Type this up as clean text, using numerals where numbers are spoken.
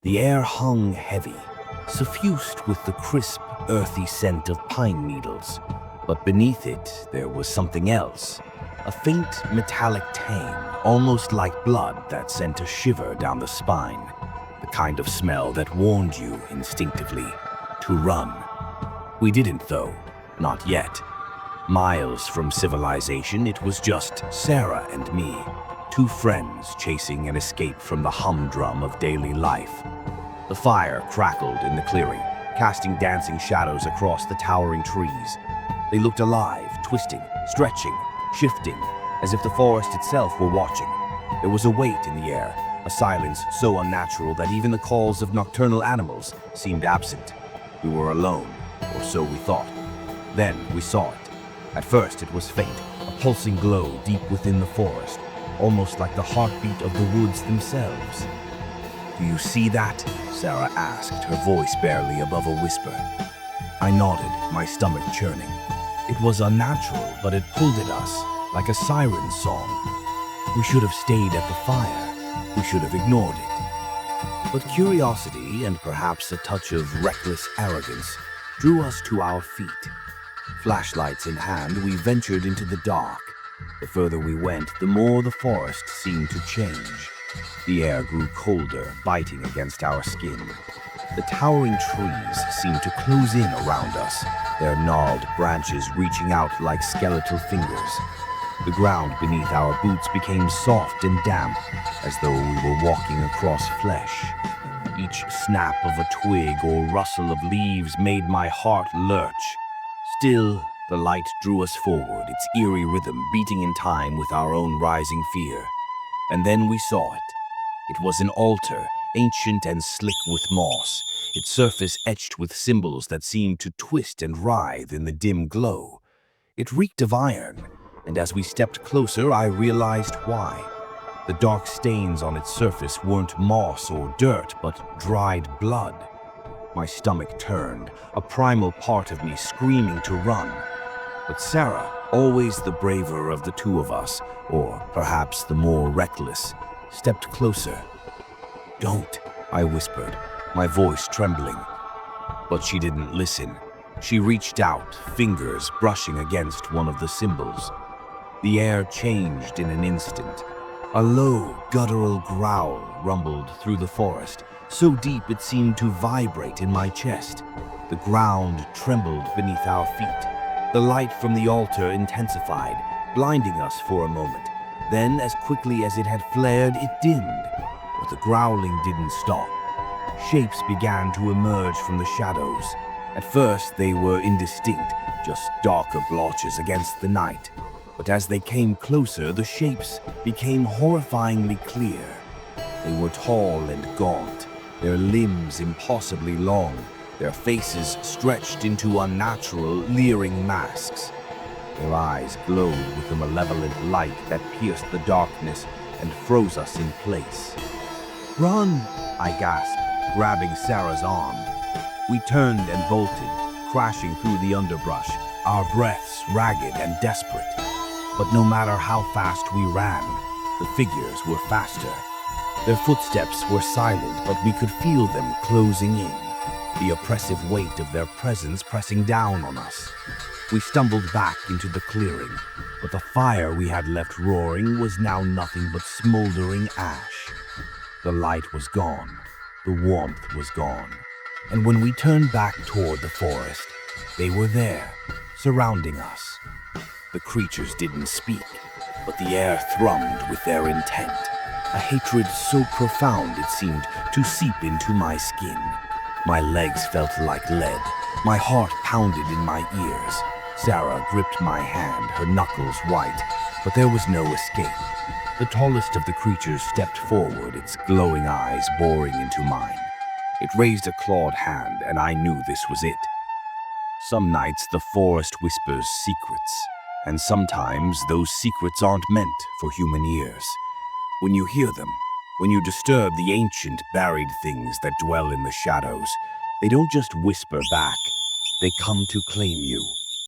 The air hung heavy, suffused with the crisp, earthy scent of pine needles. But beneath it, there was something else. A faint, metallic tang, almost like blood that sent a shiver down the spine. The kind of smell that warned you instinctively to run. We didn't, though. Not yet. Miles from civilization, it was just Sarah and me. Two friends chasing an escape from the humdrum of daily life. The fire crackled in the clearing, casting dancing shadows across the towering trees. They looked alive, twisting, stretching, shifting, as if the forest itself were watching. There was a weight in the air, a silence so unnatural that even the calls of nocturnal animals seemed absent. We were alone, or so we thought. Then we saw it. At first it was faint, a pulsing glow deep within the forest, almost like the heartbeat of the woods themselves. "Do you see that?" Sarah asked, her voice barely above a whisper. I nodded, my stomach churning. It was unnatural, but it pulled at us like a siren song. We should have stayed at the fire. We should have ignored it. But curiosity, and perhaps a touch of reckless arrogance, drew us to our feet. Flashlights in hand, we ventured into the dark. The further we went, the more the forest seemed to change. The air grew colder, biting against our skin. The towering trees seemed to close in around us, their gnarled branches reaching out like skeletal fingers. The ground beneath our boots became soft and damp, as though we were walking across flesh. Each snap of a twig or rustle of leaves made my heart lurch. Still, the light drew us forward, its eerie rhythm beating in time with our own rising fear. And then we saw it. It was an altar, ancient and slick with moss, its surface etched with symbols that seemed to twist and writhe in the dim glow. It reeked of iron, and as we stepped closer, I realized why. The dark stains on its surface weren't moss or dirt, but dried blood. My stomach turned, a primal part of me screaming to run. But Sarah, always the braver of the two of us, or perhaps the more reckless, stepped closer. "Don't," I whispered, my voice trembling. But she didn't listen. She reached out, fingers brushing against one of the symbols. The air changed in an instant. A low, guttural growl rumbled through the forest, so deep it seemed to vibrate in my chest. The ground trembled beneath our feet. The light from the altar intensified, blinding us for a moment. Then, as quickly as it had flared, it dimmed. But the growling didn't stop. Shapes began to emerge from the shadows. At first, they were indistinct, just darker blotches against the night. But as they came closer, the shapes became horrifyingly clear. They were tall and gaunt, their limbs impossibly long, their faces stretched into unnatural, leering masks. Their eyes glowed with a malevolent light that pierced the darkness and froze us in place. "Run!" I gasped, grabbing Sarah's arm. We turned and bolted, crashing through the underbrush, our breaths ragged and desperate. But no matter how fast we ran, the figures were faster. Their footsteps were silent, but we could feel them closing in, the oppressive weight of their presence pressing down on us. We stumbled back into the clearing, but the fire we had left roaring was now nothing but smoldering ash. The light was gone, the warmth was gone, and when we turned back toward the forest, they were there, surrounding us. The creatures didn't speak, but the air thrummed with their intent, a hatred so profound it seemed to seep into my skin. My legs felt like lead, my heart pounded in my ears. Sarah gripped my hand, her knuckles white, but there was no escape. The tallest of the creatures stepped forward, its glowing eyes boring into mine. It raised a clawed hand, and I knew this was it. Some nights the forest whispers secrets, and sometimes those secrets aren't meant for human ears. When you hear them, when you disturb the ancient, buried things that dwell in the shadows, they don't just whisper back, they come to claim you.